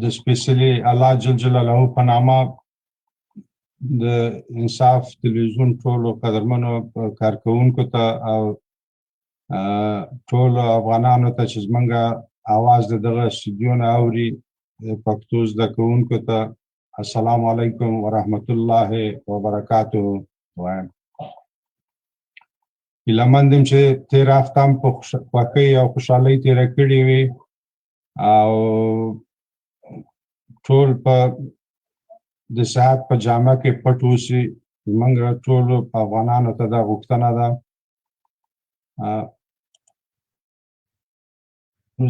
د سپیشلی الله جل جلاله په نامه د انصاف تلویزیون ټولو قدرمنو کارکوونکو ته او ټولو افغانانو ته چې زمونږ اواز د دغه استودیو نه اوري پښتو زده کوونکو ته السلام علیکم ورحمت الله وبرکاته وایم. هیله مند یم چې تېر هفته هم په خوښۍ او خوشحالۍ تېره کړې وي او ټول په د صحت په جامه کې پټ اوسي. زمونږ ټولو افغانانو ته دا غوښتنه ده.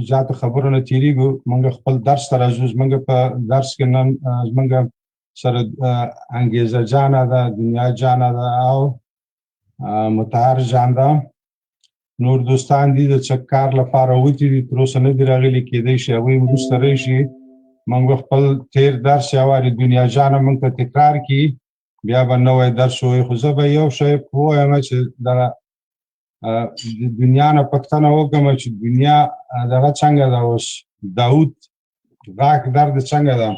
زیاتو خبرو نه تېرېږو، موږ خپل درس ته راځو. زموږ په درس کې نن زموږ سره انګیزه جانه ده، دنیا جانه ده او مطهر جان ده. نور دوستان دي د څه کار لپاره وتي دي، تر اوسه نه دي راغلي، کېدای شي هغوی وروسته راشي. موږ خپل تېر درس یو وارې دنیا جانه موږ ته تکرار کړي، بیا به نوی درس ووایي. خو زه به یو شی ووایم چې دغه د دنیا نه پوښتنه وکړم چې دنیا دغه څنګه ده اوس، داود غاښ درد څنګه ده؟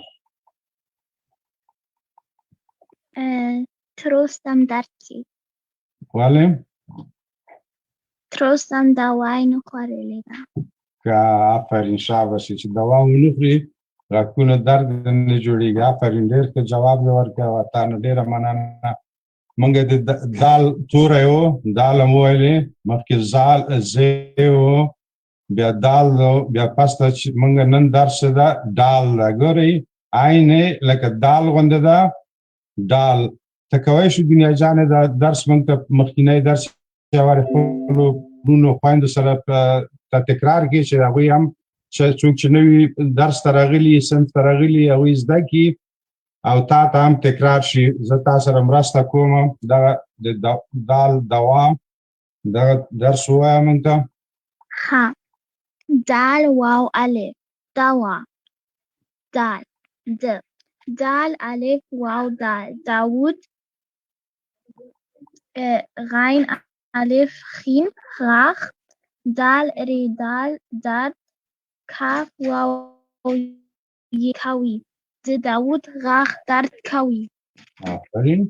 تر اوسه هم درد کوي. ولې؟ تر اوسه هم دوا یې نه خوړلې ده. که آفرین، شاباس چې دوا ونه خوري غاښونه درد نه جوړېږي. آفرین، ډېر ښه جواب یې ورکړی او تا نه ډېره مننه. موږ د دال توری و، دال هم وویلې، مخکې زی و، بیا دال و، بیا پسته چې موږ نن درس ده ډال ده. ګورئ عین لکه دال غوندې ده ډال. ته کولی شو دنیا جانې دا درس موږ ته مخکینی درس یو وارې خپلو وروڼو خویندو سره ته تکرار کړي چې هغوی هم څوک چې نوي درس ته راغلي، صنف ته راغلي، هغوی زده کړي او تا ته هم تکرار شي. زه تا سره مرسته کوم. دغه د دال دوا دغه درس ووایه موږ ته. ها، دال واو الف دوا، دال دال الف واو دال، داود غین الف خین غاخ، دال ری دال درد، کاف واو ی کوي، د داود غاښ درد کوي. آفرین.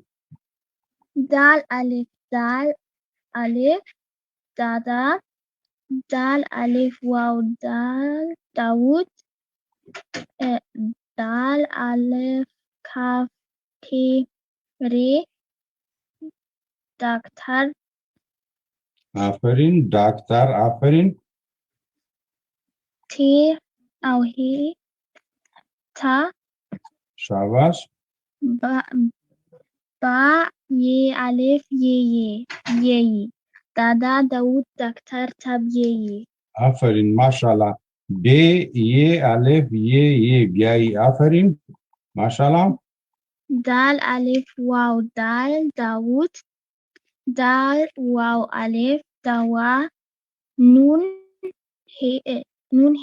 دال الف دادا، دال الف واو دال داود، دال الف کاف تی ری دکتر. آفرین. دکتر. آفرین. تی او هی تا. شاباس. با یه الف یه دادا داود دکتر تب یه. آفرین، ماشاءالله. بی یه الف یه بیایی. آفرین، ماشاءالله. دال الف واو دال داود، دال واو الف دوا، نون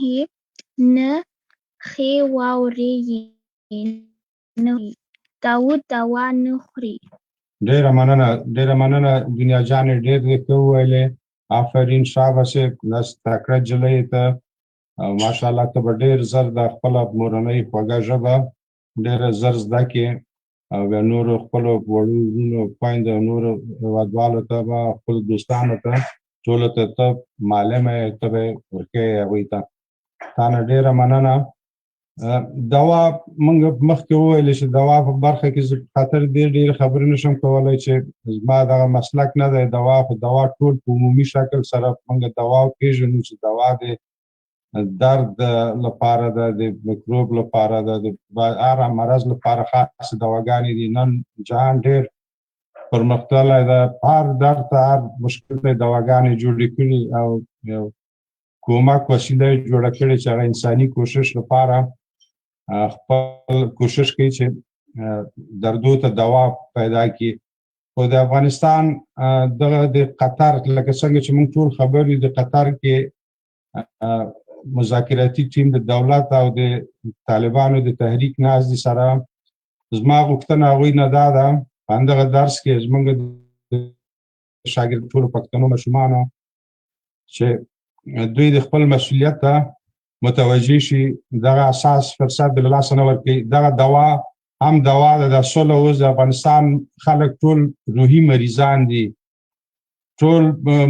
هی نه خی واو ری نه، داود دوا نه خوري. ډېره مننه دنیا جانې، ډېر دې ښه وویلې. آفرین، شاباس. تکړه نجلۍ ته ماشاءالله. ته به ډېر زر د خپله مورنۍ خوږه ژبه ډېره زر زده کړې او بیا نورو خپلو وړو وروڼو خویندو نورو هېوادوالو ته به خپلو دوستانو ته ټولو ته ته معلمه یې، ته به یې ورکوې هغوی ته. تا نه ډېره مننه. دوا موږ مخکې وویلې چې دوا په برخه کې زه په خاطر دې ډېرې خبرې نشم کولی چې زما دغه مسلک نه دی دوا. خو دوا ټول په عمومي شکل سره موږ دوا پېژنو چې دوا د درد لپاره ده، د میکروب لپاره ده، د هر مرض لپاره خاصې دواګانې دي. نن جهان ډېر پرمختللی ده، هر درد ته هر مشکل ته دواګانې جوړې کړي او یو کومک وسیله یې جوړه کړې چې هغه انساني کوشش لپاره خپل کوشش کوي چې دردو ته دوا پیدا کړي. خو د افغانستان دغه د قطر لکه څنګه چې موږ ټول خبر یو، د قطر کې مذاکراتي ټیم د دولت او د طالبانو د تحریک ناست سره زما غوښتنه هغوی نه دا ده په همدغه درس کې زموږ د شاګرد ټولو پښتنو ماشومانو چې دوی د خپل مسؤلیت ته متوجه شي دغه اساس فرصت د لاسه نه ورکړي. دغه دوا هم دوا ده د سوله. اوس د افغانستان خلک ټول روحي مریضان دي، ټول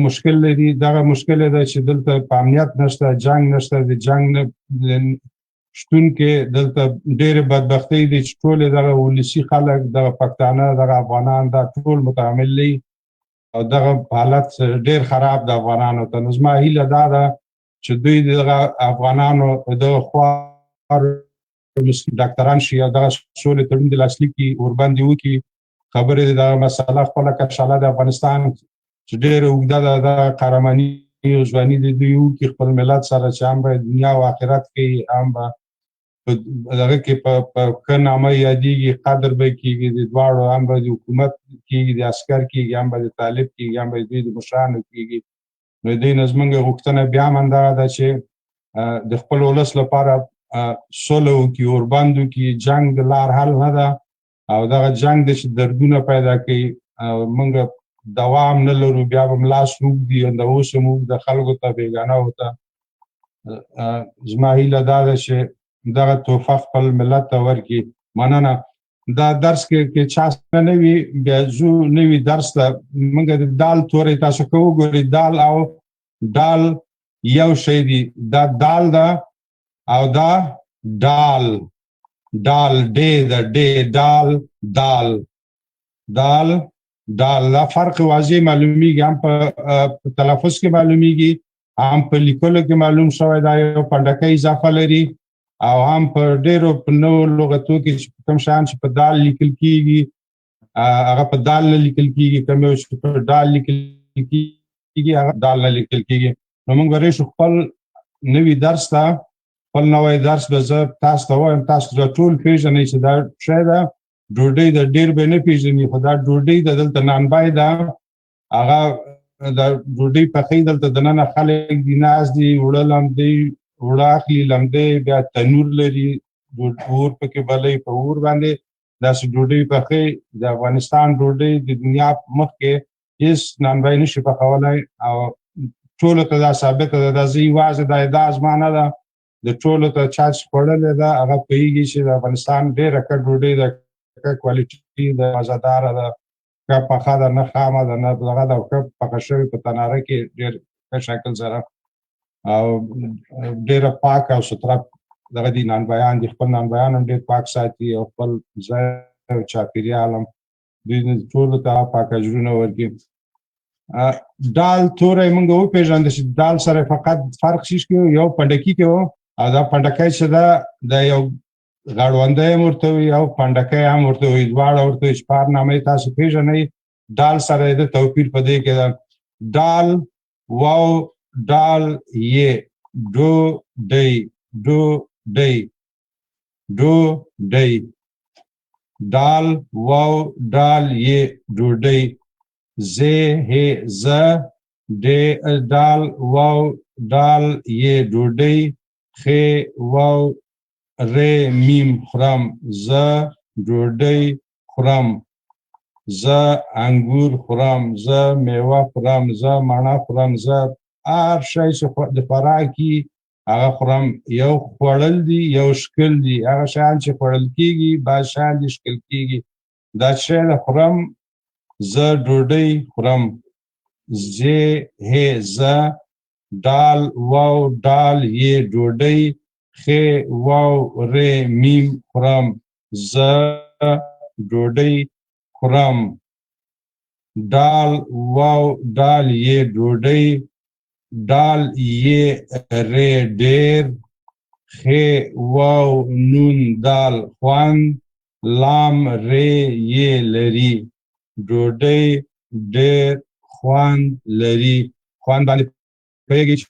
مشکل لري. دغه مشکل ده چې دلته په امنیت نشته، جنگ نشته. د جنگ شتون کې دلته ډېرې بدبختۍ دي چې ټول دغه ولسي خلک، دغه پښتانه، دغه افغانان دا ټول متحمل دي او دغه حالت ډېر خراب د افغانانو ته. نو زما هیله دا ده چې دوی دغه افغانانو دغه خوار ډاکټران شي او دغه سولې تړون د لاسلیک کړي، ورباندې وکړي. خبرې دغه مسله خپله کشاله د افغانستان چې ډېره اوږده ده، دغه قهرماني او ځواني د دوی وکړي خپل ملت سره، چې هم به دنیا او آخرت کې هم به دغه کې په ښه نامه یادېږي، قدر به کېږي د دواړو، هم به د حکومت کېږي، د عسکر کېږي، هم به د طالب کېږي، هم به د دوی د مشرانو کېږي. نو دوی نه زموږ غوښتنه بیا هم همدغه ده چې د خپل ولس لپاره سوله وکړي، ورباند وکړي. جنګ د لار حل نه ده او دغه جنګ دی چې دردونه پیدا کوي. موږ دوا هم نه لرو، بیا به ملاس اوږدي د اوس هم د خلکو ته بېګانهو ته. زما هیله دا ده چې دغه تحفه خپل ملت ته ورکړي. مننه. دا درس کې چا سره نه وي، بیا ځو نوي درس ته. موږ د دال تورې تاسو که وګورئ، دال او ډال یو شی دي. دا دال ده او دا ډال، ډال ډې ده، ډې ډال دال، دال ډال. دا فرق واضح معلومیږي، هم په تلفظ کې معلومیږي، هم په لیکلو کې معلوم شوی. دا یو پنډکی اضافه لري او هم په ډېرو په نوو لغتو کې چې کوم شیان چې په دال لیکل کېږي هغه په دال نه لیکل کېږي، کوم یو چې په ډال لیکل کېږي هغه دال نه لیکل کېږي. نو موږ به راشو خپل نوي درس ته. خپل نوی درس به زه تاسو ته وایم. تاسو دا ټول پېژنئ چې دا شی ده ډوډۍ ده. ډېر به نه پېژني، خو دا ډوډۍ ده. دلته نانبای ده، هغه د ډوډۍ پخوي. دلته دننه خلک دي ناست دي، اوړه لمدوي، اوړه اخلي لمدوي، بیا تنور لري، اور پکې بلوي، په اور باندې داسې ډوډۍ پخوي. د افغانستان ډوډۍ د دنیا مخ کې هېڅ نانبای نشي پخولی او ټولو ته دا ثابته ده. دا زه یوازې دا زما نه ده، د ټولو ته چا چې خوړلې ده هغه پوهېږي چې د افغانستان ډېره ښه ډوډۍ ده، ښه کوالټي ده، مزهداره ده، ښه پخه ده، نه خامه ده، نه دغه ده، ښه پخه شوې په تناره کې ډېر ښه شکل سره او ډېره پاک او سوتره دغه دي. نانبایان دي، خپل نانبایان هم ډېر پاک ساتي او خپل ځای او چاپېریال هم دوی ټولو ته پاک اجرونه ورکړي. دال توری موږ وپېژانده چې دال سره فقط فرق شي کې یو پنډکي کې و او دا پنډکی چې ده د یو غړوندی هم ورته وي او پنډکی هم ورته وي، دواړه ورته وي چې په هر نامه یې تاسو پېژنئ. دال سره یې د توپیر په دې کې ده. دال واو ډال یې ډوډۍ، ډوډۍ، ډوډۍ. دال واو ډال یې ډوډۍ. زه هې زه ډال واو ډال یې ډوډۍ. خې واو رې میم خورم، زه ډوډۍ خورم، زه انګور خورم، زه میوه خورم، زه مڼه خورم، زه هر شی چې د خوراکي هغه خورم. یو خوړل دي، یو شکل دي. هغه شیان چې خوړل کېږي بعض شیان دي شکل کېږي. دا شی د خورم، زه ډوډۍ خورم. زه هې زه ډال واو ډال یې ډوډۍ. خې واو رې میم خورم، زه ډوډۍ خورم. ډال واو ډال یې ډوډۍ. ډال یې رې ډېر. خې واو نون دال خوند. لام رې یې لري. ډوډۍ ډېر خوند لري. خوند باندې پوهېږي چې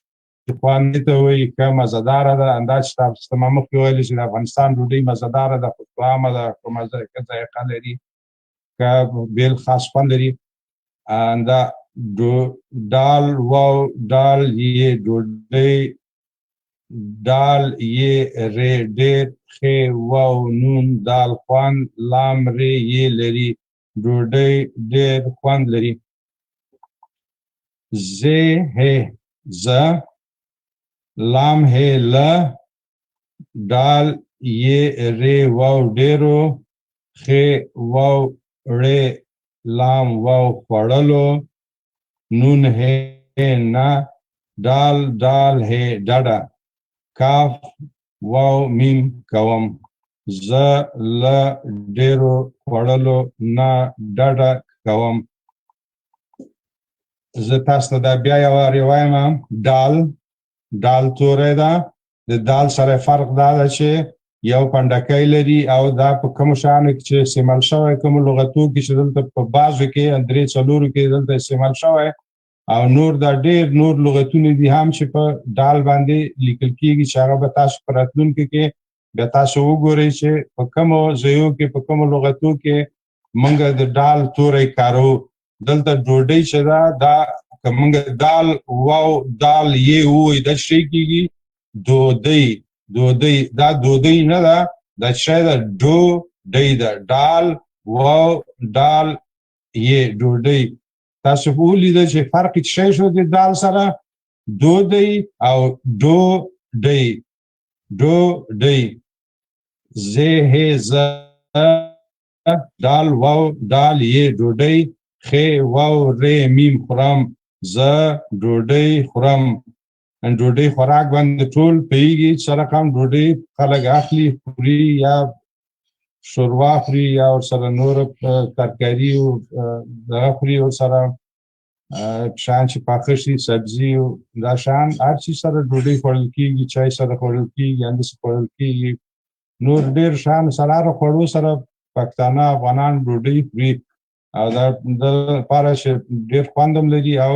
خوند ته وایي ښه مزهداره ده. همدا چې تاسو ما مخکې ویلي چې د افغانستان ډوډۍ مزهداره ده، خوشبوعه ده، ښه مزه ښه ذایقه لري، ښه بېل خاص خوند لري. همدا ډال واو ډال یې ډوډۍ. ډال یې رې ډېر. خې واو نون دال خوند. لام رې یې لري. ډوډۍ ډېر خوند لري. زه هې زه لام هي ل دال ي ر واو ډیرو خ واو ر لام واو خوړلو نون هي نا دال دال هي ډډه کاف واو میم کوم ز ل ډیرو خوړلو نه ډډه کوم زه تاسو ته دا بیا یو روایم دال توری ده د دال سره فرق دا ده چې یو پنډکی لري او دا په کوم شانو کې چې استعمال شوی کوم لغتو کې چې دلته په بعضو کې درې څلورو کې دلته استعمال شوی او نور دا ډېر نور لغتونه دي هم چې په دال باندې لیکل کېږي چې هغه به تاسو په راتلونکي کې بیا تاسو وګورئ چې په کومو ځایو کې په کومو لغتو کې موږ د دال توری کارو دلته ډوډۍ چې ده دا که موږ دال واو دال یې ووایي دا شی کېږي دودۍ دا دودۍ نه ده دا شی ده ډوډۍ ده دال واو دال یې ډوډۍ تاسو ولیدل چې فرق څه شی شو د دال سره دودۍ او ډوډۍ زه هې زه دال واو دال یې ډوډۍ خ واو ر میم خورم زه ډوډۍ خورم ان ډوډۍ خوراک باندې ټول پیږي سره کوم ډوډۍ خلک اخلي خوري یا شوروا خوري یا سره نور ترکاری او دغه خوري او سره شان چې پاخه شي سبزي او دا شان هر چی سره ډوډۍ خوړل کېږي چای سره خوړل کېږي اندس خوړل کېږي نور ډېر شان سره خوړو سره پښتانه افغانان ډوډۍ خوري او دا د لپاره چې ډېر خوند هم لري او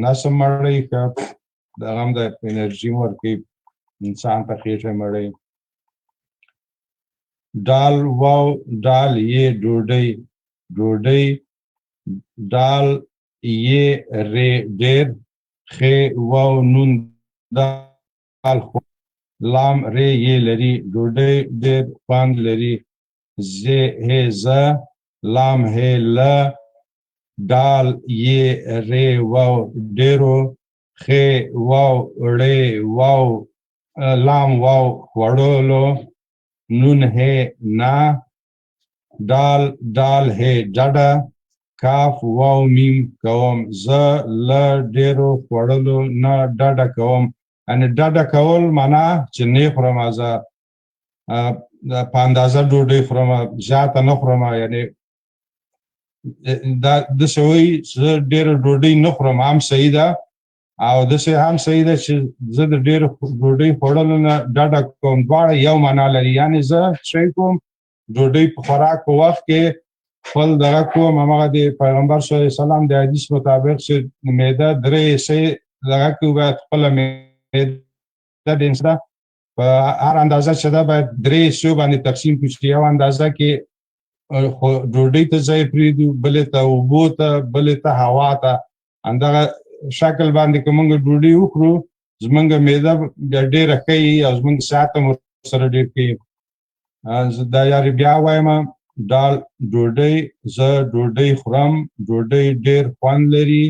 نسم مړی که دغه هم د انرژي ورکوي انسان ته خېټه مړی دال واو دال یې ډوډۍ دال یې ری ډېر خ واو نون دال لام ری یې لري ډوډۍ ډېر خوند لري زه هې زه لام هې له دال یې ری واو ډېرو خ واو ړې واو لام واو خوړلو نون هې نا دال هې ډډه کاف واو میم کوم زه له ډېرو خوړلو نه ډډه کوم یعنې ډډه کول معنا چې نه خورم زه په اندازه ډوډۍ خورم زیاته نه خورم یعنې دا داسې وایي زه ډېره ډوډۍ نه خورم هم صحیح ده او داسې هم صحیح ده چې زه د ډېرو ډوډۍ خوړلو نه ډډه کوم دواړه یو معنا لري یعنې زه څه کوم ډوډۍ په خوراک په وخت کې خپل دغه کوم هماغه د پیغمبر صلی الله علیه وسلم د حدیث مطابق چې معده درې حصې دغه کې باید خپله معده د انسان په هر اندازه چې ده باید درې حصو باندې تقسیم کړو چې یو اندازه کې ډوډۍ ته ځای پرېږدو بلې ته اوبو ته بلې ته هوا ته همدغه شکل باندې که موږ ډوډۍ وخورو زموږ معده بیا ډېره ښه او زموږ صحت هم ورسره ډېر ښه زه دا یارې بیا وایم دال ډوډۍ زه ډوډۍ خورم ډوډۍ ډېر خوند لري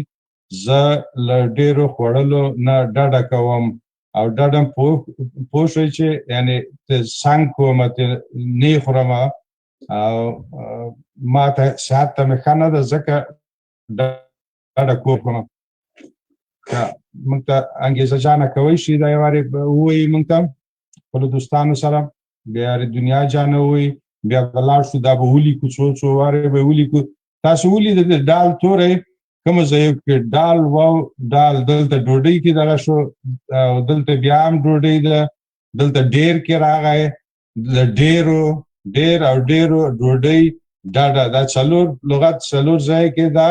زه له ډېرو خوړلو نه ډډه کوم او ډډه پوه شوئ چې یعنې څنګ کوم نه خورم او ما ته صحت ته مې ښه نه ده ځکه ډډه کوم موږ ته انګېزه جانه کوی شي دا یو وارې ووایي موږ ته خپلو دوستانو سره بیا دنیا جانه ووایي بیا به لاړ شو دا به ولیکو څو وارې به ولیکو تاسو ولیدل د ډال توری کومو ځایو کې ډال واو ډال دلته ډوډۍ کې دغه شو او دلته بیا هم ډوډۍ ده دلته ډېر کې راغی ډېر او ډېرو ډوډۍ ډاډه دا څلور لغت څلور ځای کې دا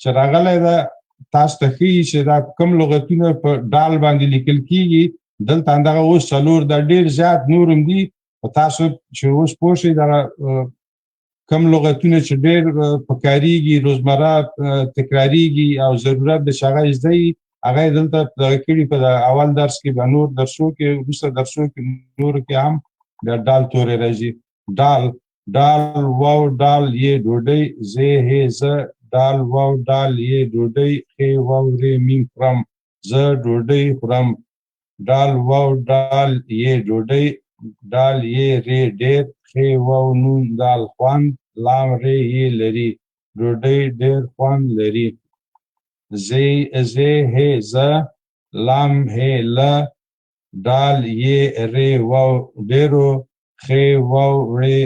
چې راغلی ده تاسو ته ښیي چې دا کوم لغتونه په ډال باندې لیکل کېږي دلته همدغه اوس څلور دا ډېر زیات نور هم دي او تاسو چې اوس پوه شئ دغه کم لغتونه چې ډېر په کارېږي روزمره تکراریږي او ضرورت د چې هغه زده وي هغه یې دلته دغه کړي په اول درس کې به نور درسو کې وروسته درسو کې نورو کې هم بیا ډال توری راځي ډال واو ډال یې ډوډۍ زه هې زه دال واو ډال یې ډوډۍ ښې واو رې میم خورم زه ډوډۍ خورم دال واو دال یې ډوډۍ دال یې ری ډېر خې واو نون دال خوند لام ری یې لري ډوډۍ ډېر خوند لري زی هې زه لام هې له دال یې ری واو ډېرو خې واو ری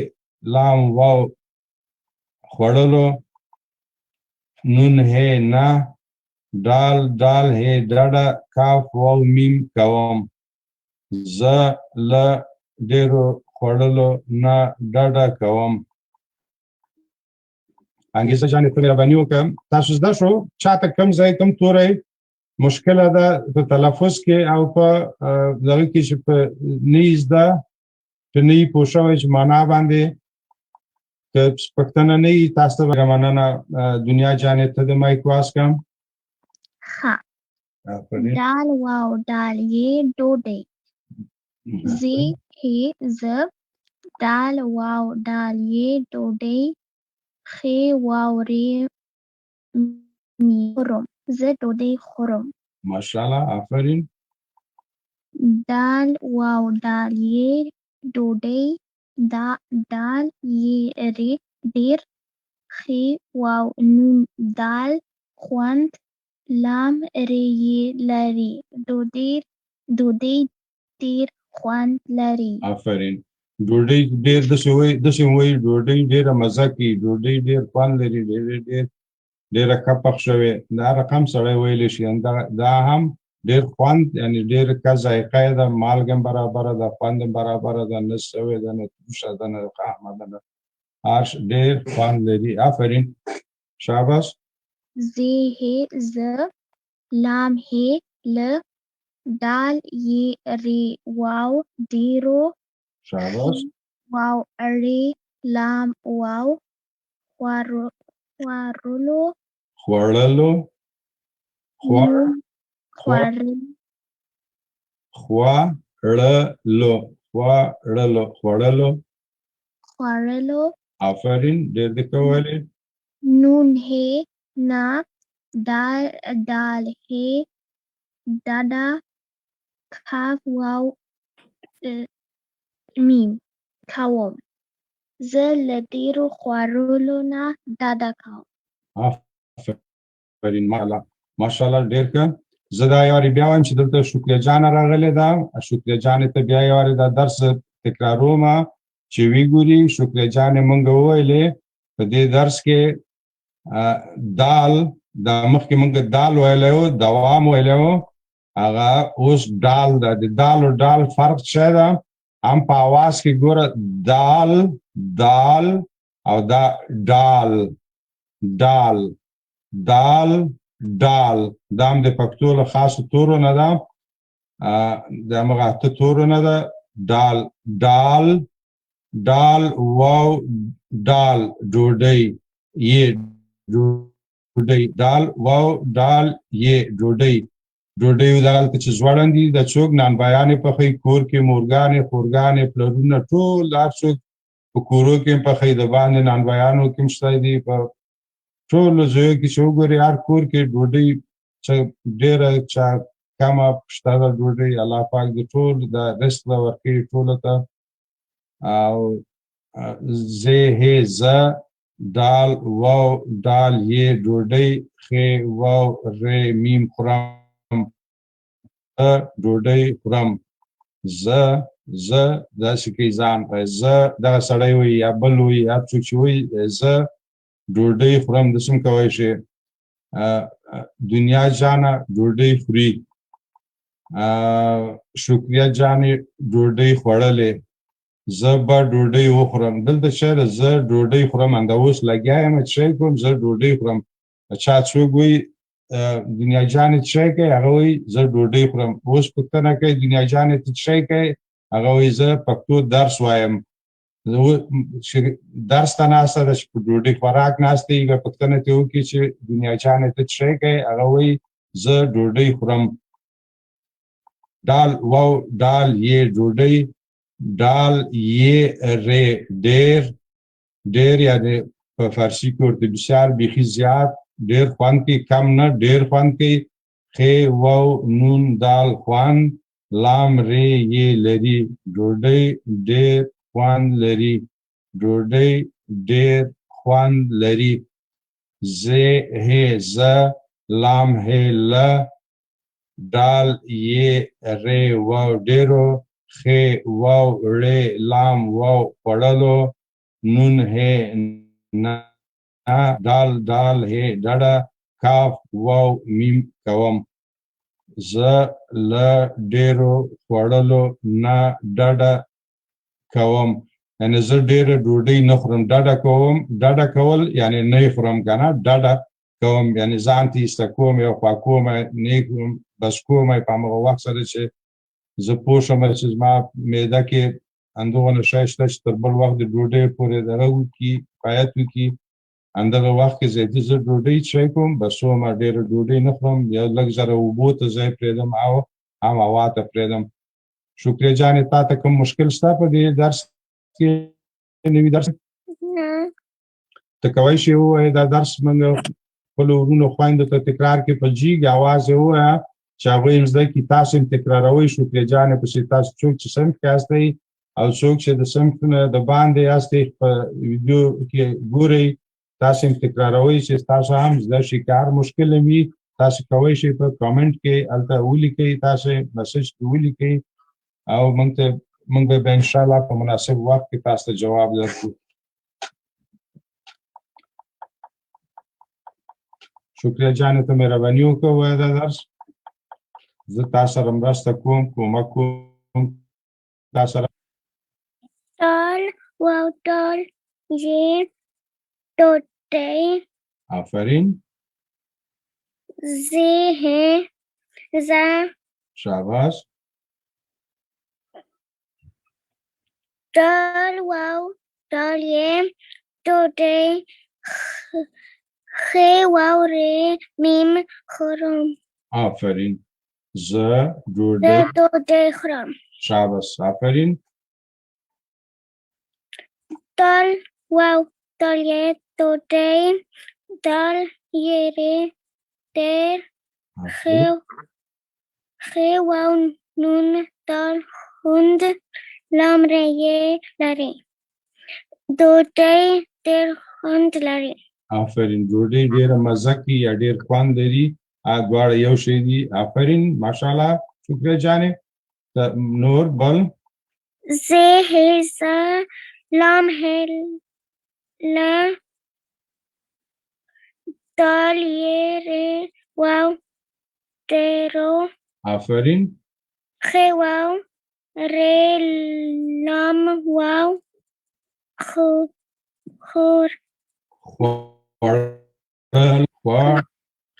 لام واو خوړلو نون هې نه دال هې ډډه کاف واو میم کوم زه له ډېرو خوړلو نه ډډه کوم انګیزه جانې ته مهرباني وکړه تاسو زده شو چاته کوم ځای کوم توری مشکله ده په تلفظ کې او په دغه کې چې په نه زده چې نه یې پوه شوی چې معنا باندې که پښتنه نه یي تاسو ته مننه دنیا جانې ته د مایک واس کم ها دال واو دال یې ډوډۍ زی هې زه دال واو دال یې ډوډۍ خې واو ری می خورم زه ډوډۍ خورم ماشاءالله آفرین دال واو دال یې ډوډۍ دال یې ری ډېر خې واو نون دال خوند لام ری یې لري ډوډۍ ډېر خوند لري آفرین ډوډۍ ډېر داسې وایي ډوډۍ ډېره مزه کوي ډوډۍ ډېر خوند لري ډېره ښه پخ شوې دا رقم سړی ویلی شي دا هم ډېر خوند یعنې ډېره ښه ذایقه یې ده مالګه هم برابره ده خوند هم برابره ده نه سوې ده نه تروشه ده نه احمده ده هر ډېر خوند لري آفرین شاباس زی هې زه لام هې له دال یې ری واو ډېرو شاباس واو ری لام واو خوړلو آفرین ډېر دې ښه ویلې نون هې نه دال هې ډډه کاف واو میم کوم زه له ډېرو خوړلو نه ډډه کوم آفرین ماشاءالله ډېر ښه زه دا یو وارې بیا وایم چې دلته شکریه جانه راغلې ده شکریه جانې ته بیا یو وارې دا درس تکراروم چې وی ګوري شکریه جانې مونږ وویلې په دې درس کې دال دا مخکې مونږ دال ویلی و دوام ویلی و هغه اوس ډال ده د دال او ډال فرق څه ده هم په اواز کې ګوره دال او دا ډال دا هم د پښتو له خاصو تورو نه ده د همغه اته تورو نه ده ډال واو ډال ډوډۍ یې ډوډۍ دال واو ډال یې ډوډۍ دغلته چې ځوړند دي د څوک نانبایانې پخوي کور کې مورګانې خورګانې پلرونه ټول هر څوک په کورو کې هم پخوي د باندې نانبایانو کې هم شته دي په ټولو ځایو کې چې وګورې هر کور کې ډوډۍ ډېره چا کمه شته ده ډوډۍ الله پاک د ټول د رزق ورکوي ټولو ته او زه هې زه دال واو دال یې ډوډۍ خې واو ری میم خورم ډوډۍ خورم زه داسې کوي ځان زه دغه سړی وایي یا بل وایي هر څوک چې وایي زه ډوډۍ خورم داسې هم کوی شي دنیا جانه ډوډۍ خوري شکریه جانې ډوډۍ خوړلې زه به ډوډۍ وخورم دلته چېرې زه ډوډۍ خورم همدا اوس لګیا یم چې کوم زه ډوډۍ خورم چا څوک وایي دنیا جانې څه کوي هغه وایي زه ډوډۍ خورم اوس پوښتنه کوي دنیا جانې ته څه کوي هغه وایي زه پښتو درس وایم درس ته ناسته ده چې په ډوډۍ خوراک ناسته یې پوښتنه ترې وکړي چې دنیا جانې ته څه کوي هغه وایي زه ډوډۍ خورم دال واو دال یې ډوډۍ دال یې ری ډېر یعنې په فارسي کې ورته بسیار بیخي زیات ډېر خوند کوي کم نه ډېر خوند کوي خې واو نون دال خوند لام ری یې لري ډوډۍ ډېر خوند لري ډوډۍ ډېر خوند لري زه هې زه لام هې له دال یې ری واو ډېرو خې واو ړې لام واو خوړلو نون هې نه دال دال هې ډډه کاف واو میم کوم زه له ډېرو خوړلو نه ډډه کوم یعنی زه ډېره ډوډۍ نه خورم ډډه کوم ډډه کول یعنی نه خورم کنه ډډه کوم یعنی ځان ته ایسته کوم یو خوا کوم نه کوم بس کوم په هغه وخت سره چې زه پوه شم چې زما معده کې اندغه شی شته چې تر بل وخت د ډوډۍ پورې دغه وکړي کفایت وکړي همدغه وخت کې زه ډوډۍ څښی کوم بس ما ډېره ډوډۍ نه خورم یو لږ زره اوبو ته ځای پرېږدم او هم هوا ته پرېږدم شکریه جانې تا ته کوم مشکل شته په دې درس کې نوي درس نه ته کولی شې ووایې دا درس موږ خپلو وروڼو خویندو ته تکرار کړي په جیګ اواز یې ووایه چې هغوی هم زده کړي تاسو هم تکراروئ شکریه جانې پسې تاسو څوک چې صنف کې یاستئ او څوک چې د صنف نه د باندې یاستئ په ویډیو کې ګورئ تاسو هم تکراروئ چې تاسو هم زده شي که هر مشکل هم وي تاسو کولی شئ په کامنټ کې هلته ولیکئ تاسو مسیج کې ولیکئ او موږ به انشاءالله په مناسب وخت کې تاسو ته جواب درکړو شکریه جانې ته مهرباني وکړه ووایه دا درس زه تا سره مرسته کوم کومک کوم تا سره دال واو دال یې ډوډۍ آفرین زه هې زه شاباس دال واو دال یې ډوډۍ خې واو رې میم خورم آفرین زه زه ډوډۍ ډوډۍ خورم شاباس آفرین دال واو دال یې ډوډۍ دال یې رې ډېر خې واو نون دال خوند لام رې یې لري ډوډۍ ډېر خوند لري آفرین ډوډۍ ډېره مزه کوي یا ډېر خوند لري دواړه یو شی دي آفرین ماشاءالله شکریه جانې نور بل زه هې زه لام هې له دال یې رې واو ډېرو آفرین خې واو رې لام واو خور خوړل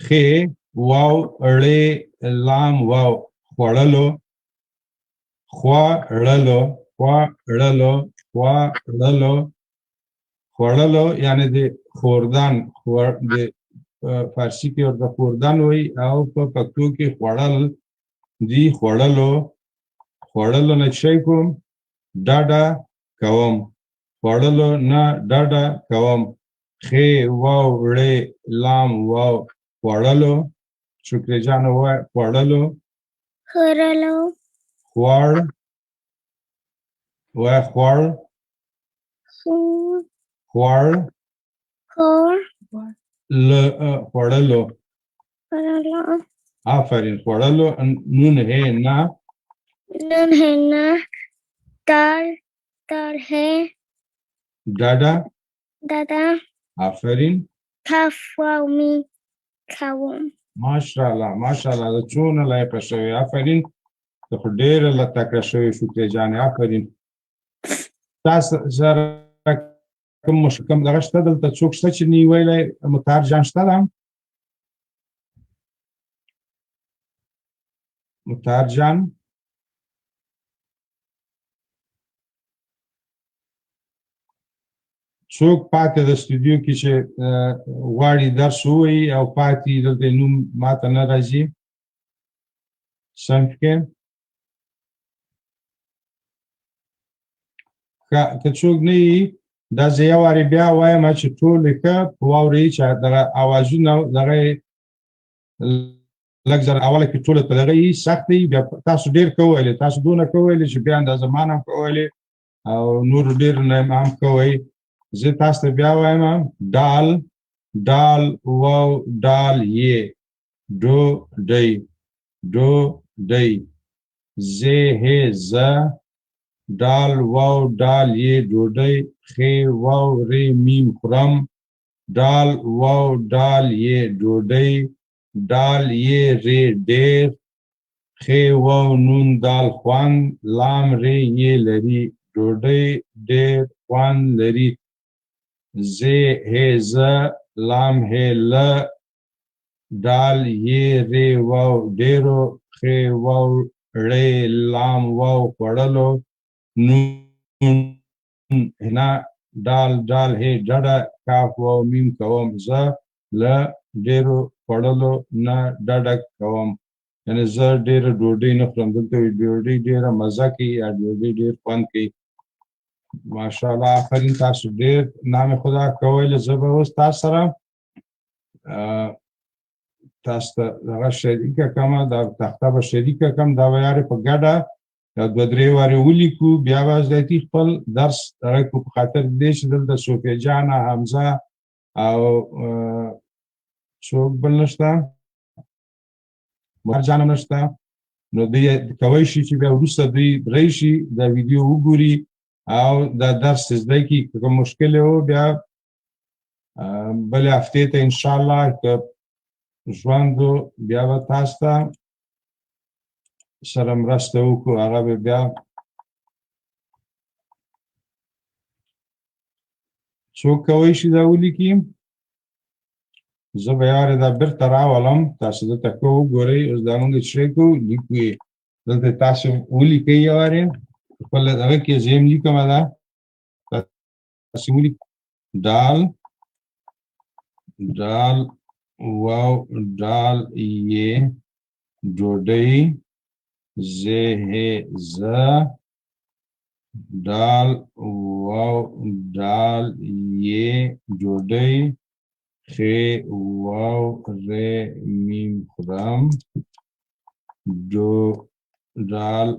خې واو ړې لام واو خوړلو خوړلو خوړلو خوړلو خوړلو یعنی د خوردن د فارسی کې ورته خوردن وایي او په پښتو کې خوړل دي خوړلو نه شی کوم ډډه کوم خوړلو نه ډډه کوم خې واو ړې لام واو خوړلو شکریه جان ووایه خوړلو خورلو خوړ وایه خوړ خوړ خوړلو آفرین خوړلو نون هې نه نون هې نه دال هې ډډه دادا آفرین کاف واو می کوم ماشاءالله د څونه لایقه شوې آفرین ته خو ډېره تکړه شوې شکریه جانې آفرین تاسو سره کوم دغه شته دلته څوک شته چې نی ویلی مطهر جان شته ده مطهر جان څوک پاتې د استودیو کې چې غواړي درس ووایي او پاتې دلته نوم ماته نه راځي صنف کې که څوک نه وي دا زه یو وارې بیا وایم چې ټول ښه واورئ چې دغه اوازونه دغه لږ زر اوله کې ټوله په دغه یي سخت دی بیا تاسو ډېر کوئ تاسو دونه کوئ چې بیا اندازه مان هم کوئ او نور ډېر نه هم کوئ زه تاسو ته بیا وایم دال دال واو دال یې ډو ډی ډو ډی زه هې زه دال واو دال یې ډوډۍ خې واو ری میم خورم دال واو دال یې ډوډۍ دال یې ری ډېر خې واو نون دال خوند لام ری یې لري ډوډۍ ډېر خوند لري زه هې زه لام هې له دال یې ری واو ډېرو خې واو ړې لام واو خوړلو نون هنا دال دال هې ډډه کاف واو میم کوم زه له ډېرو خوړلو نه ډډه کوم یعنی زه ډېره ډوډۍ نه خورم دلته ډوډۍ ډېره مزه کوي یا ډوډۍ ډېر خوند کوي ماشاءالله آفرین تاسو ډېر نام خدا کوئ زه به اوس تاسو سره تاسو ته دغه شریکه کړم دا تخته به شریکه کړم دا به یارې په ګډه دا دوه درې وارې ولیکو بیا به ذاتي خپل درس دغه کړو په خاطر دې چې دلته صوفیه جانه حمزه او څوک بل نشته مهر جان هم نشته نو دوی کولی شي چې بیا وروسته دوی راشي دا ویډیو وګوري او دا درس زده کړي که کوم مشکل و بیا بلې هفتې ته انشاءالله که ژوند و بیا به تاسو ته سره مرسته وکړو هغه به بیا څوک کولی شي دا ولیکي زه به یاره دا بیرته راولم تاسو دلته ښه وګورئ اوس دا مونږ چې کوو لیکو یې دلته تاسو ولیکئ یوارې خپل دغه کې زه هم لیکم دا تاسو ولیکئ دال دال واو دال یې ډوډۍ زه هې زه دال واو دال یې ډوډۍ خې واو ری میم خورم دو دال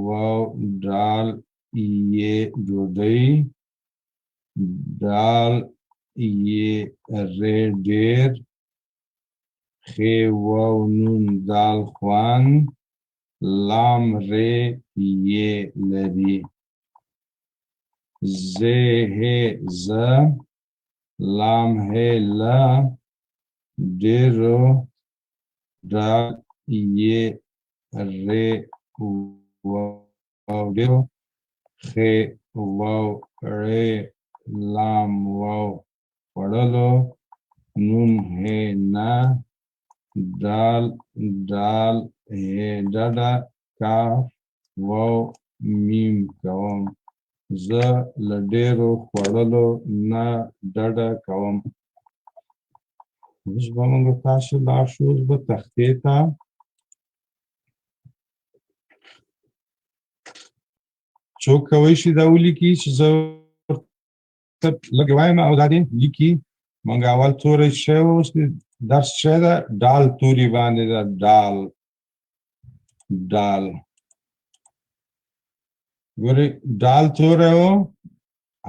واو دال یې ډوډۍ دال یې ری ډېر خې واو نون دال خوند لام ری یې لري زه هې زه لام هې له ډېرو دال یې ری واو ډېرو خې واو ری لام واو خوړلو نون هې نه دال دال هې ډډه کاف واو میم کوم زه له ډېرو خوړلو نه ډډه کوم اوس به موږ تاسو لاړ شو اوس به تختې ته څوک کولی شي دا ولیکي چې زه لږ وایم او دا دې لیکي موږ اول توری شی و اوس درس شی ده ډال توري باندې ده ډال ډال ګورئ ډال توری و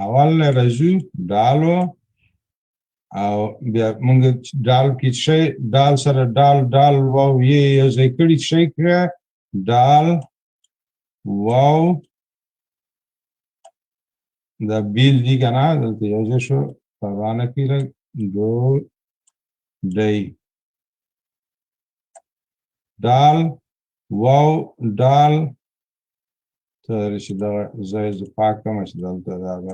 اول نه راځو ډال و او بیا موږ ډال کې شی ډال سره ډال ډال واو یې یو ځای کړي شی کړه ډال واو دا بیل دي که نه دلته یو ځای شو پروانه کې لږ ډوډۍ ډال واو ډال ته چې دغه ځای زه پاک کړم چې دلته دغه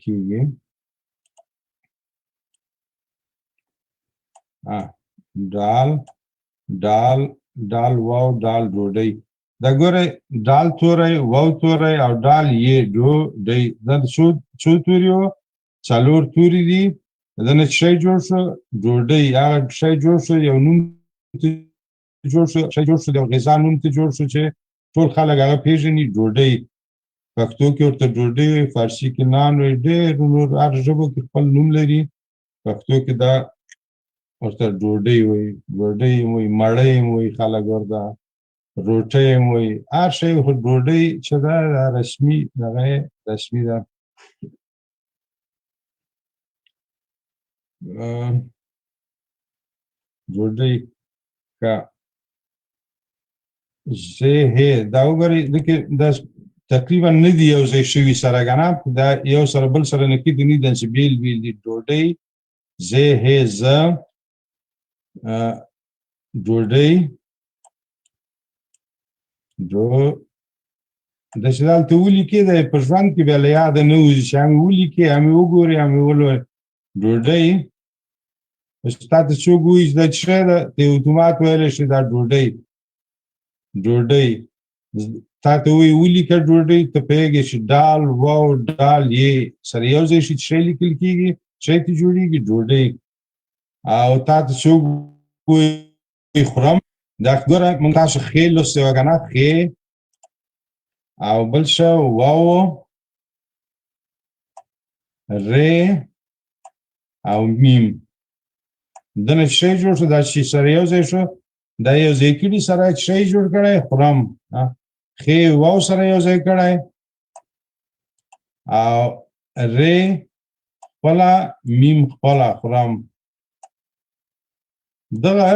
کېږي ډال ډال ډال واو ډال ډوډۍ دا ګورئ ډال توری واو توری او ډال یې ډوډۍ دا څو توري وو څلور توري دي دا نه شی جوړ شو ډوډۍ هغه شی جوړ شو یو نوم جوړ شو شی جوړ شو د غذا نوم ته جوړ شو چې ټول خلک هغه پېژني ډوډۍ پښتو کې ورته ډوډۍ وایي فارسي کې نان وایي ډېر نور هر ژبو کې خپل نوم لري پښتو کې دا ورته ډوډۍ وایي، ډوډۍ هم وایي، مړۍ هم وایي خلک ورته، روټۍ هم وایي، هر شی خو ډوډۍ چې ده دا رسمي دغه یې رسمي ده. ډوډۍ که زه هې دا وګورئ دکې دا تقریبا نه دي یو ځای شوي سره که نه، دا یو سره بل سره نښتي نه دي، داسې بېل بېل دي. ډوډۍ زه هې زه ډوډۍ داسې دلته ولیکې دا په ژوند کې بیا له یاده نه وځي چې هم یې ولیکې هم یې وګورې هم یې ولولې. ډوډۍ تا ته څوک وایي چې دا څه شی ده ته یې اتومات ویلی شي دا ډوډۍ. ډوډۍ تا ته وایي ولیکه ډوډۍ ته پوهېږې چې ډال واو ډال یې سره یو ځای شي څه شی لیکل کېږي څه ته جوړېږي ډوډۍ. او تا ته څوک وایي خورم دا ګوره موږ تاسو ښې لوستې وه که نه ښې او بل څه واو رې او میم دنه چې شی جوړ شو دا چې سره یو ځای شو دا یو ځای کړي سره چې شی جوړ کړی خورم ښې واو سره یو ځای کړی او رې خپله میم خپله خورم. دغه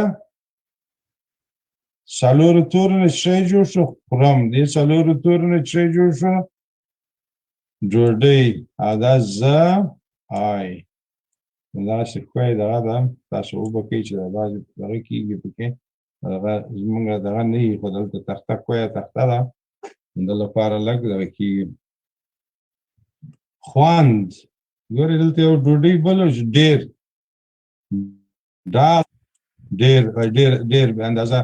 څلورو تورو نه شی جوړ شو خورم، دې څلورو تورو نه شی جوړ شو ډوډۍ او دا زه آی داسې ښکلی دغه ده تاسو وبښئ چې دا بعضې دغه کېږي پکې دغه زمونږ دغه نه وي خو دلته تخته ښکلې تخته ده د لپاره لږ دغه کېږي. خوند ګورې دلته یو ډوډۍ بله ډېر دا ډېر ډېر به اندازه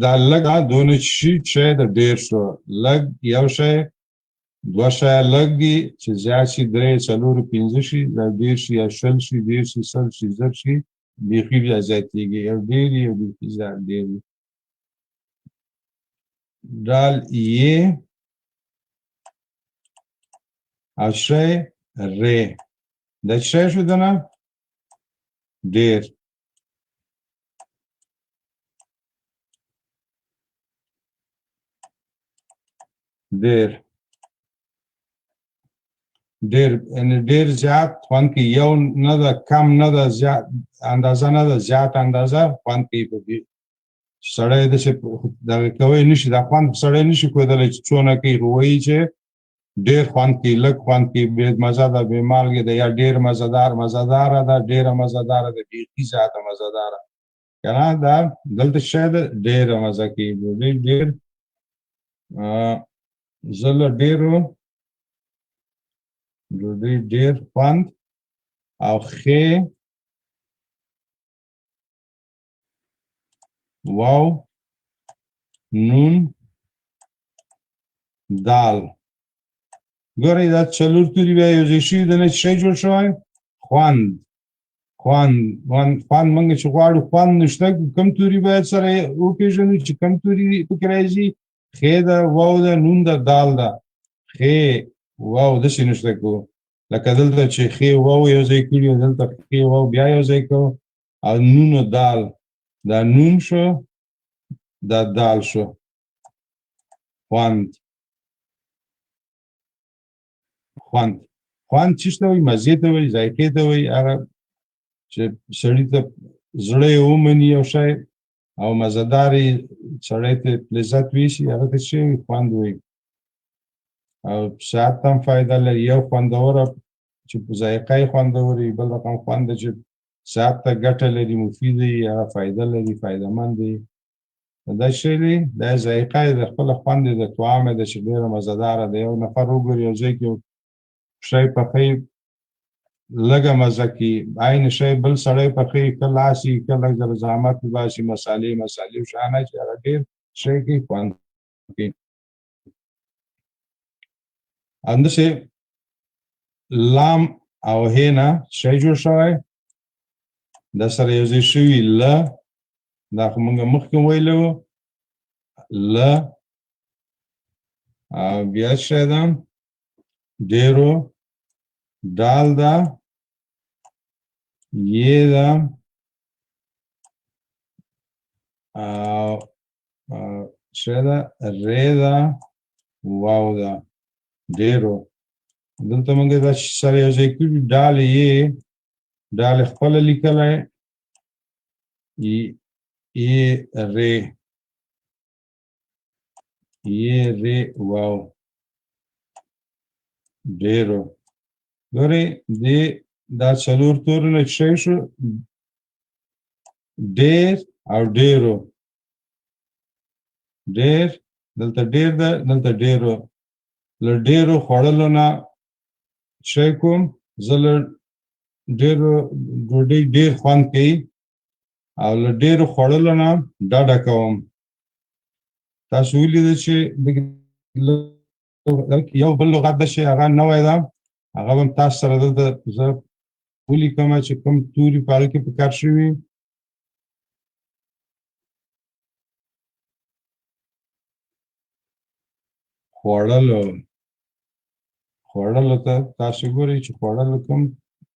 دا لږ دونه شي شی د ډېر شو لږ یو شی دوه شیه لږ دي چې زیات شي درې څلورو پنځه شي دا ډېر شي یا شل شي ډېر شي سل شي زر شي بیخي بیا زیاتېږي یو ډېر یو بیخي زیات ډېر وي. ډال یې او شی رې دا شی شو ده نه ډېر. ډېر ډېر یعنې ډېر زیات خوند کوي یو نه ده کم نه ده زیات اندازه نه ده زیات اندازه خوند کوي پکې سړی داسې دغه کوی نه شي دا خوند سړی نه شي ښودلی چې څونه کوي خو وایي چې ډېر خوند کوي لږ خوند کوي بې مزه ده بې مالګې ده یا ډېر مزهداره ده ډېره مزهداره ده بیخي زیاته مزهداره که نه دا دلته شی ده ډېره مزه کوي ډوډۍ ډېر زه له ډېرو ډوډۍ ډېر خوند او ښې واو نون دال ګورئ دا څلور توري بیا یو ځای شوي د نه شی جوړ شوی خوند موږ چې غواړو خوند نشته کوم توري باید سره وپېژنو چې کوم توري پکې راځي ښې ده واو ده نون ده دال ده ښې واو داسې نشته کوو لکه دلته چې ښې واو یو ځای کړي او دلته ښې واو بیا یو ځای کوو او نون او دال دا نون شو دا دال شو. خوند څه ته وایي مزې ته وایي ذایقې ته وایي هغه چې سړي ته زړه یې ومني یو شی او مزهدار یې سړی ته لذت ویسي هغه ته څه وایي خوند وایي او صحت ته هم فایده لري یو خوندوره چې په ذایقه یې خوندور وي بل رقم خوند ده چې صحت ته ګټه لري مفید وي هغه فایده لري فایدهمند دی دا شی دی دا ذایقه یې د خپله خوند یې د طعام یې ده چې ډېره مزهداره ده یو نفر وګوري یو ځای کې شی پخوي لږه مزه کوي عین شی بل سړی پخوي ښه لاسي ښه لږ زره زحمت وباسي مسالې شانه چې هغه ډېر شی کوي خوند کوي. همداسې لام او هې نه شی جوړ شوی دا سره یو ځای شوي له دا خو موږ مخکې ویلی وو له او بیا شی ده ډېرو دال ده یې ده شه ده ری ده واو ده ډیرو دلته موږ دا سره یو ځای کړي ډالې یې ډالې خپله لیکلی یې ری واو ډیرو ګورئ دې دا څلور تورونه چې شو ډیر او ډیرو ډیر دلته ډیر ده دلته ډیرو له ډیرو خوړلو نه شی کوم زه له ډیرو ډوډۍ ډیر خوند کوي او له ډیرو خوړلو نه ډډه کوم تاسو ولیدل چې یو بل لغت ده چې هغه نوی ده هغه به تاسو سره دلته زه ولیکم چې کوم توري په هغه کې پکار شوي خوړلو ته تاسو ګورئ چې خوړلو کوم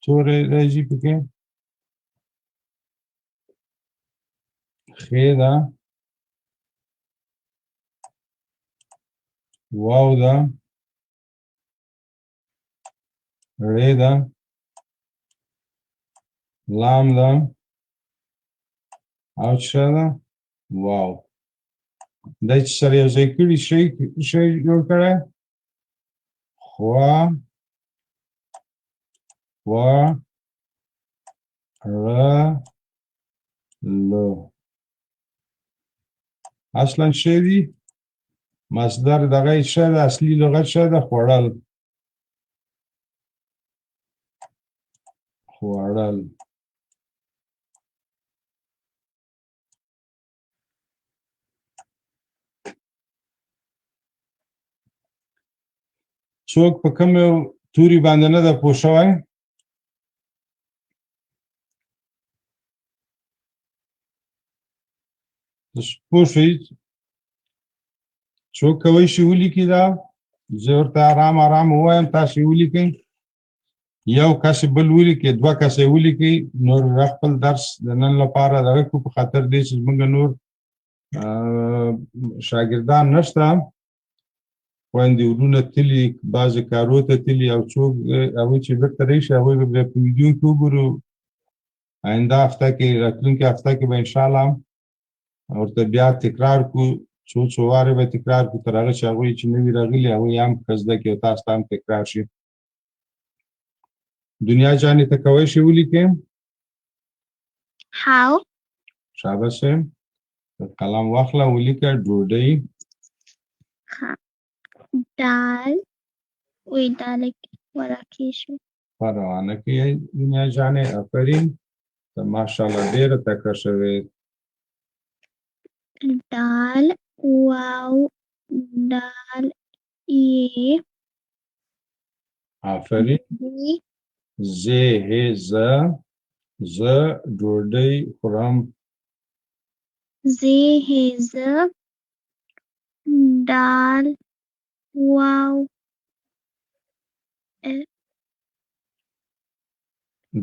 توری راځي پکې خې ده واو ده ری ده لام ده او څه ده واو دا چې سره یو ځای کړي شی جوړ کړی لو اصلا شی دی مصدر دغه څه ده اصلي لغت څه ده خوړل څوک په کوم توري باندې نه ده پوه شوی پوه شئ څوک کولی شي ولیکي دا زه ورته ارام ووایم تاسو ولیکئ یو کس بل ولیکي دوه کسه ولیکي نور خپل درس د نن لپاره دغه کو په خاطر دی چې موږ نور شاګردان نشته خویندې ورونه تلي بعضې کارو ته تلي او څوک هغوی چې بېرته راشي هغوی به بیا په ویډیو کې وګورو آینده هفته کې راتلونکې هفته کې به انشاءالله ورته بیا تکرار کړو څو وارې به تکرار کړو تر هغه چې هغوی چې نوي راغلي هغوی هم ښه زده کړي او تاسو ته هم تکرار شي دنیا جانې ته کولی شي ولیکې how شاباس قلم واخله ولیکه ډوډۍ دال وی دال ورکی شو روانه کې دنیا جانې آفرین ته ماشاءالله ډېره تکړه شوې دال واو دال ای آفرین زه ډوډۍ خورم زه دال واو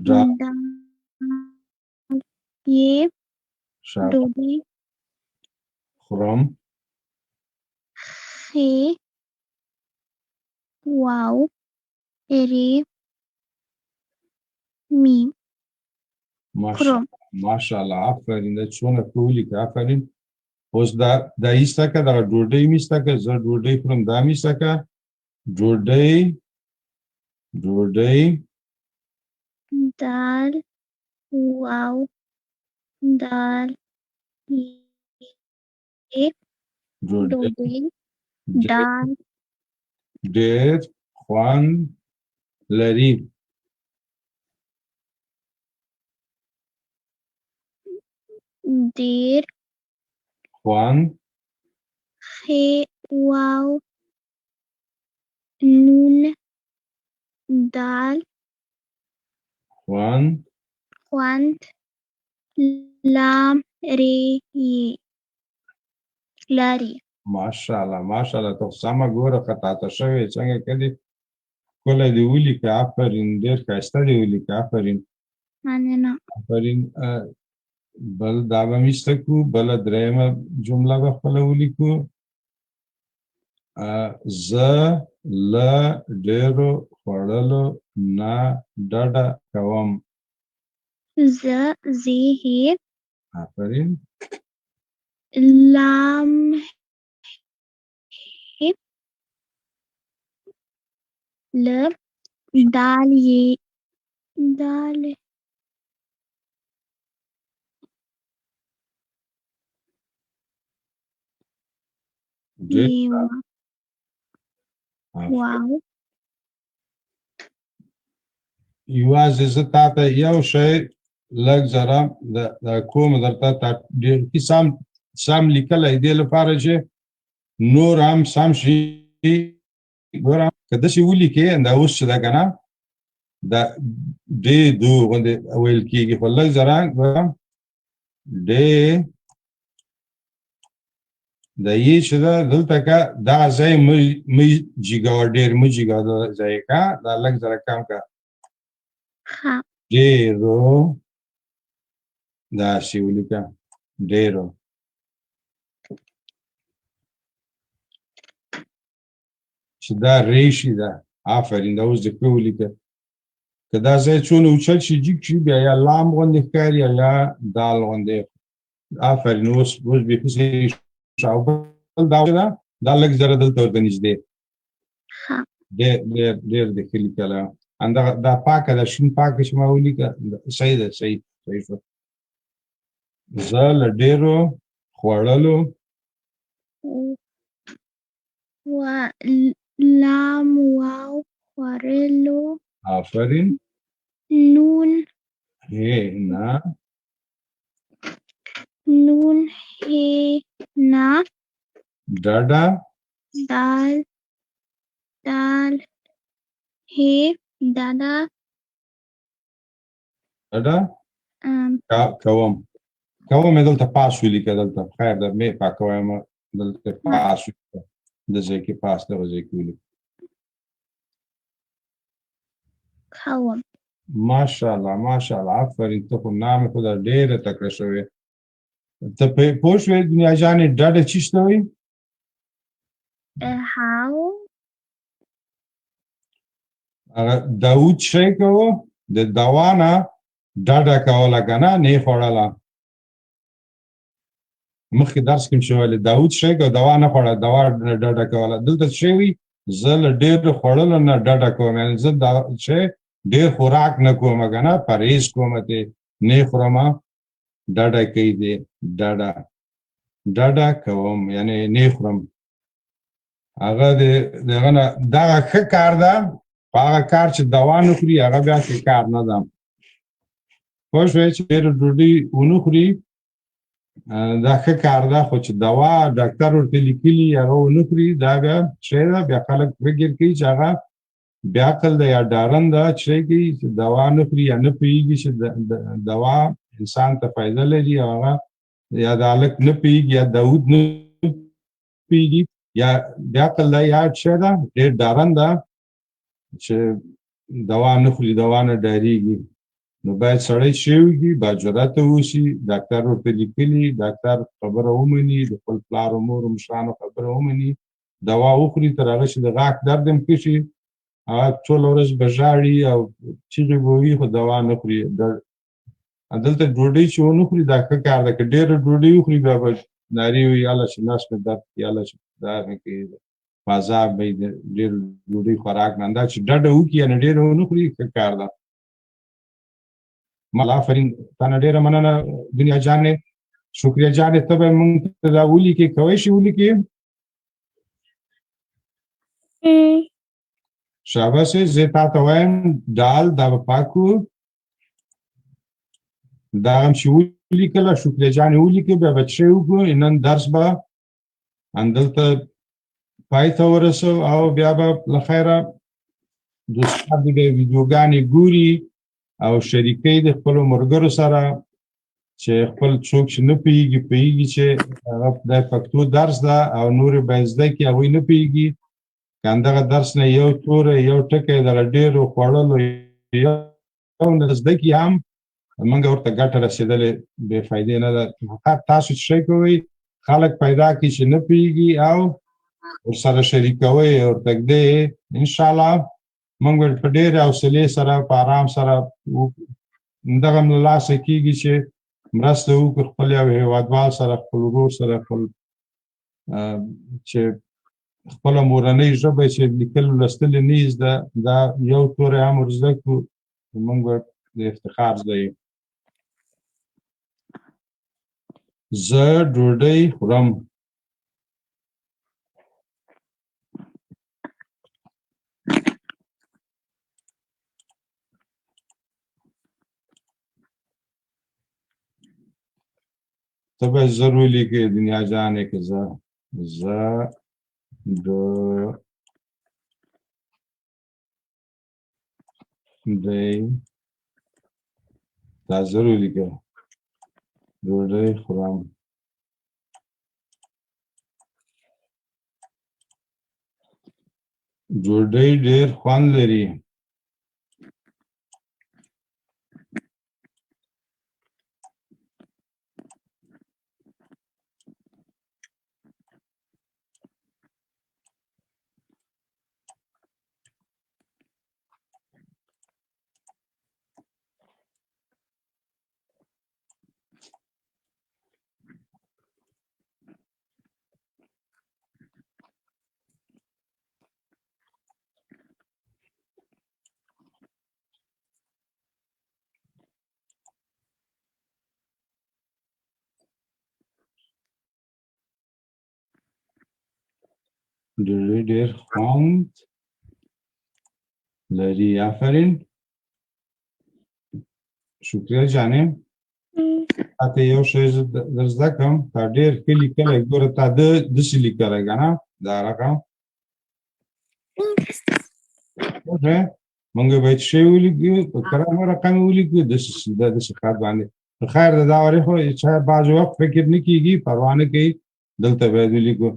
دال ای ډوډۍ خورم خی واو ری می ماشاءالله آفرین دا څونه ښه ولیکه آفرین اوس دا ایسته که دغه ډوډۍ مې ایسته که زه ډوډۍ خورم دا مې ایسته که ډوډۍ دال واو دال ډوډۍ دال ډېر خوند لري ډېر خوند خی واو نون دال خوند لام ری لري ماشاءالله ته سمه ګوره خطا ته شوې څنګه کدي ښکلی دې ولیکه آفرین ډېر ښایسته دې ولیکه آفرین مننه آفرین بل دا به میسته کړو بله درېیمه جمله به خپله ولیکو زه له ډېرو خوړلو نه ډډه کوم. زه هی آفرین. لام هی ل دال یې دال ډېر یې آفرین. واو یوازې زه تا ته یو شی لږ ذره د کوم درته ډېر کې سم لیکلی دې لپاره چې نور هم سم شي. ګوره که داسې ولیکې دا اوس چې ده که نه دا ډې دو غوندې ویل کېږي خو لږ ذره ګوره ډې د یې چې ده دلته که دغه ځای مه جګوه ډېر مه جګوه دا ځای که دا لږ ذره کم که ښه ډېرو داسې ولیکه ډېرو چې دا ریشي ده. آفرین دا اوس د ښه ولیکه که دا ځای څونه اوچت شي جګ شي بیا یا لام غوندې ښکاري او یا دال غوندې. آفرین اوس بیخي صحیح شو. او بل دا ده دا لږ ذره دلته ورته نږدې ښه ډېر د ښه لیکله همدغه دا پاکه ده شین پاکه چې ما ولیکه صحیح ده صحیح شو. زه له ډېرو خوړلو لام واو خوړلو آفرین نون هې نه نون هې نه ډډه دال هې دادا ډډه کوم یې دلته پاس ولیکه دلته خیر ده مې پاکویم دلته پاس ولیکه د ځای کې پاس دغه ځای کې ولیکه. کوم ماشاءالله آفرین ته خو نامې خو دا ډېره تکړه شوې. ته پوه شوې دنیا جانې ډډه چی ته وایي؟ هاو هغه داود شی کوو د دوا نه ډډه کوله که نه نه یې خوړله. مخکې درس کې مې شویلې داود شی کوو دوا نه خوړه دوا ډډه کوله. دلته شی وي زه له ډېرو خوړلو نه ډډه کوم یعنې زه دا شی ډېر خوراک نه کوم که نه پرهیز کوم ترې نه خورم ډډه کوي دی ډډه کوم یعنې نه خورم. هغه دغه نه دغه ښه کار ده په هغه کار چې دوا نه خوري هغه بیا ښه کار نه ده. پوه شوې چې ډېره ډوډۍ ونه خوري دا ښه کار ده خو چې دوا ډاکټر ورته لیکلي هغه ونه خوري دا بیا شی ده بیا خلک فکر کوي چې هغه بیا عقل ده یا ډارن ده چې کوي چې دوا نه خوري یا نه پوهېږي چې دوا انسان ته فایده لري او هغه یا د هلک نه پوهېږي یا داود نه پوهېږي یا بیا عقل ده یا شی ده ډېر ډارن ده چې دوا نه خوري دوا نه ډارېږي. نو باید سړی شی وکړي باجرته اوسي ډاکټر ورته لیکلي ډاکټر خبره ومني د خپل پلار او مور مشرانو خبره ومني دوا وخوري تر هغه چې د غاښ درد هم ښه شي هغه ټوله ورځ به ژاړي او چیغې به وي خو دوا نه خوري. دلته ډوډۍ چې ونه خوري دا ښه کار ده که ډېره ډوډۍ وخوري بیا به نارې وي یاله چې نس مې درد کوي یاله چې دا مې کوي په عذاب به یې د ډېر ډوډۍ خوراک نه دا چې ډډه وکړي یعنې ډېره ونه خوري ښه کار ده. آفرین تا نه ډېره مننه دنیا جانې شکریه جانې ته به موږ ته دا ولیکې کولی شي ولیکې شاباسې زه تا ته وایم ډال دا به پاکو دا هم چې ولیکله شکریه جانې ولیکې بیا به څه وکړو نن درس به همدلته پای ته ورسو او بیا به له خیره دوستان دې به ویډیوګانې ګوري او شریکۍ د خپلو ملګرو سره چې خپل څوک چې نه پوهېږي چې هغه د پښتو درس ده او نورې باید زده کړي هغوی نه پوهېږي که همدغه درس نه یو توری یو ټکی دغه ډېرو خوړلو یو نه زده کړي هم موږ ورته ګټه رسېدلې بې فایدې نه ده. فقط تاسو چې شی کوئ خلک پیدا کړي چې نه پوهېږي او ورسره شریکوئ ورته ږدئ. انشاءالله موږ به په ډېرې حوصلې سره په ارام سره دغه هم له لاسه کېږي چې مرسته وکړو خپل یو هېوادوال سره، خپل ورور سره، خپل چې خپله مورنۍ ژبه چې لیکل لوستل یې نه زده، دا یو توری هم ور زده کړو، موږ به د افتخار ځای یو. زه ډوډۍ خورم. ته به زر ولیکې دنیا جانې که زه ډوډۍ دا زر ولیکې ډوډۍ خورم. ډوډۍ ډېر خوند لري. ډوډۍ ډېر خوند لري. آفرین. شکریه جانې. تاته یو شی در زده کړم، تا ډېر ښه لیکلی، ګوره تا داسې لیکلی که نه دا رقم موږ باید شی ولیکو په کره رقم یې ولیکو داسې سیده داسې خط باندې. خیر د دا وارې خو چا بعض وخت فکر نه کېږي، پروا نه کوي، دلته باید ولیکو.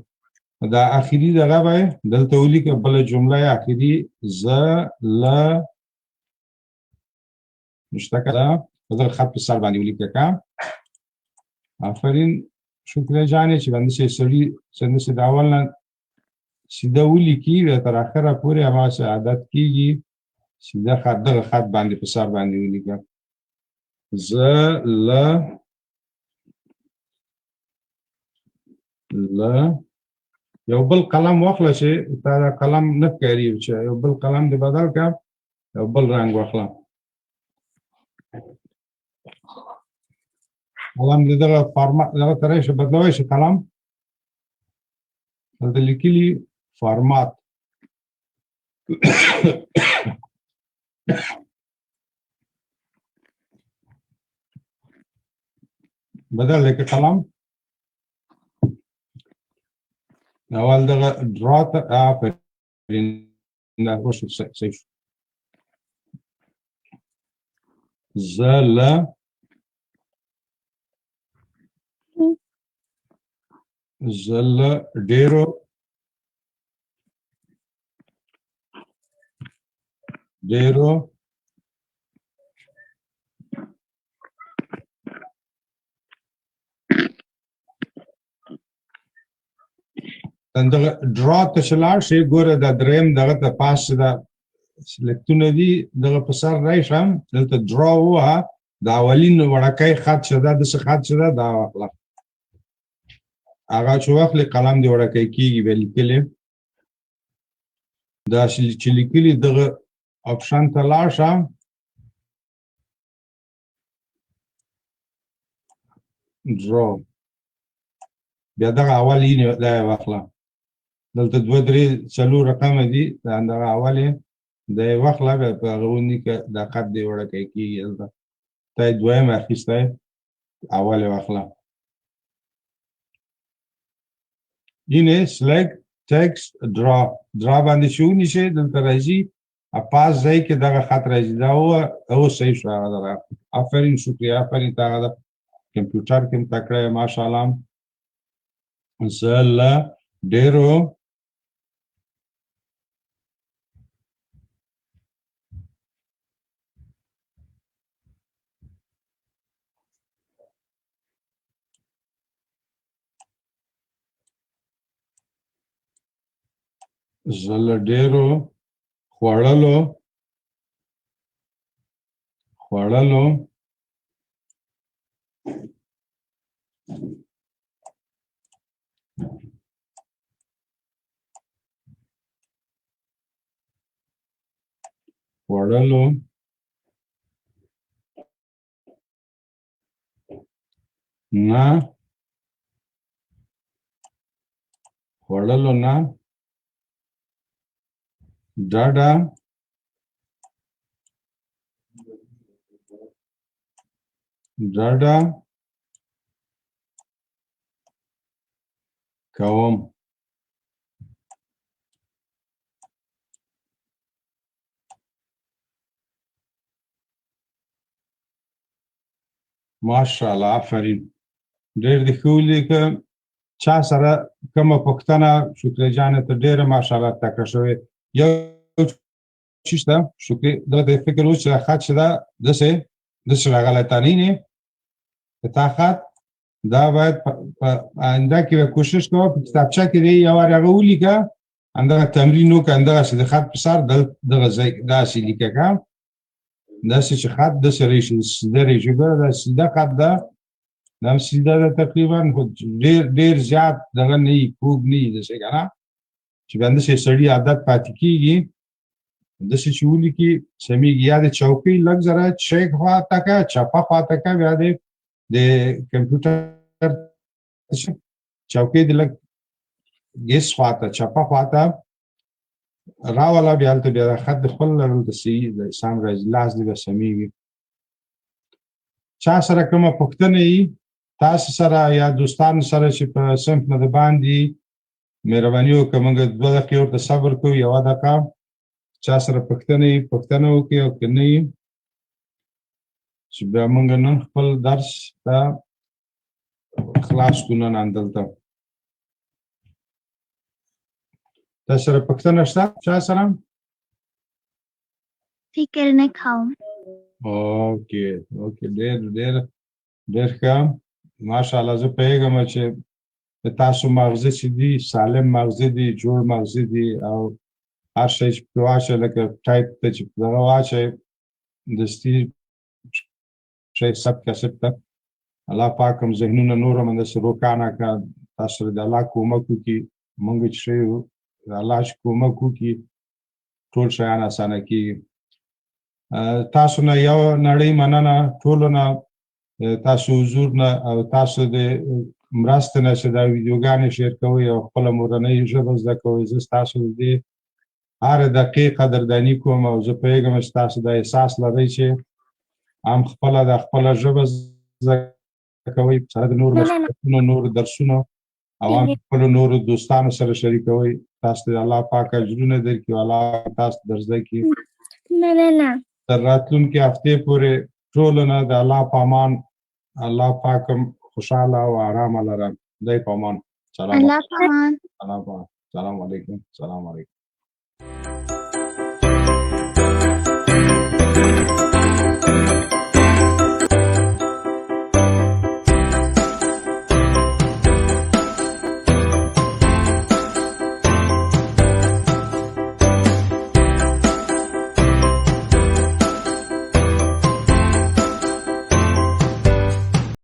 دا آخري دغه به دلته ولیکه، بله جمله یې آخري زه له نشته که ده په دغه خط په سر باندې ولیکه که. آفرین. شکریه جانې چې باندې سړي څنګه د اول نه سیده ولیکي تر اخره پورې هماغسې عادت کېږي، سیده خط دغه خط باندې په سر باندې ولیکه. زه له یو بل قلم واخله چې تا دا قلم نه ښکاري، چې یو بل قلم دې بدل کړه، یو بل رنګ واخله. قلم دې دغه فارمات دغه ته راشي بدلوی شي قلم. دلته لیکلي فارمات بدل دی که قلم اول دغه ډرا ته آفرین دا وشو صحیح شو. زه له ډېرو دغه ډرا ته چې لاړ شې، ګوره دا دریم دغه ته پاس دا سلیکټونه دي، دغه په سر راشم دلته ډرا ووهه، د اولین وړکی خط چې ده داسې خط چې ده دا واخله، هغه چې واخلې قلم دې وړکی کېږي بیا لیکلې. دا چې لیکلي دغه آپشن ته لاړ شه، ډرا بیا دغه اول یې دا یې واخله، دلته دوه درې څلور رقمه دي، دغه اول یې دا یې واخله، بیا په هغه ولیکه دا خط دې وړکی کېږي، دلته تا یې دویم اخیستی اول یې واخله. اینې select text draw باندې چې ونیسئ دلته راځي پاس ځای کې دغه خط راځي، دا اوس صحیح شو هغه دغه. آفرین. شکریه. آفرین. تا هغه د کمپیوټر کې هم تکړه یې ماشاءالله. زه له ډېرو زه له ډېرو خوړلو نه ډډه کوم. ماشاءالله آفرین ډېر دې ښه ولیکه. چا سره کومه پوښتنه شکري جانې ته ډېره ماشاءالله تکړه شوې یو چیز ده شکري دلته فکر وکړ چې دا خط چې ده داسې راغلی تانینې تا خط دا باید په آینده کې به کوشش کوه په کتابچه کې دې یو وار هغه ولیکه همدغه تمرین وکړه همدغسې د خط په سر دغه ځای داسې لیکه که داسې چې خط داسې راشي سیده راشي ګوره دا سیده خط ده دا سیده ده تقریبا خو ډېر زیات دغه نه وي کوږ نه وي داسې که نه چې بیا همداسې سړي عادت پاتې کېږي داسې چې ولیکي سمیږي یا د چوکۍ لږ ذره چپ خواته که چپه خواته که بیا د کمپیوټر چوکۍ د لږ ګیس خواته چپه خواته راوله بیا هلته بیا خط د خپل هلته سم راځي لاس دې بیا سمیږي. چا سره کومه پوښتنه وي تاسو سره یا دوستانو سره چې په صنف نه د باندې مهرباني وکړه موږ 2 دقیقې ورته صبر کوو 1 دقیقه چا سره پوښتنه وي پوښتنه وکړي او که نه وي چې بیا موږ نن خپل درس ته خلاص کړو نن دلته. تاسو سره پوښتنه شته چا سره؟ فکر نه کوم. اوکې ډېر ښه ماشاءالله زه پوهېږم چې د تاسو مغزه چې دي سالم مغزه دي جوړ مغزه دي او هر شی چې پکې واچوئ لکه ټایپ ته چې دغه واچوئ دستي شی ثبت ته الله پاک هم ذهنونه نور هم همداسې روښانه کړه تاسو سره د الله کومک وکړي موږ چې ښه یو د الله چې کومک وکړي ټول شیان اسانه کېږي. تاسو نه یو نړۍ مننه ټولو نه تاسو حضور نه او تاسو د مرستې نه چې دا ویډیوګانې شیر کوئ او خپله مورنۍ ژبه زده کوئ زه ستاسو د دې هر دقیقې قدرداني کوم او زه پوهېږم چې تاسو دا احساس لرئ چې هم خپله د خپله ژبه زده کوئ سره د نورو مصروفیتونو نورو درسونو او هم خپلو نورو دوستانو سره شریکوئ تاسو ته الله پاک اجرونه درکړي او الله تاسو ته در زده کړي. تر راتلونکې هفتې پورې ټولو نه د الله په امان الله پاک هم خوشحاله او ارامه لره دی په امان. سلام علیکم.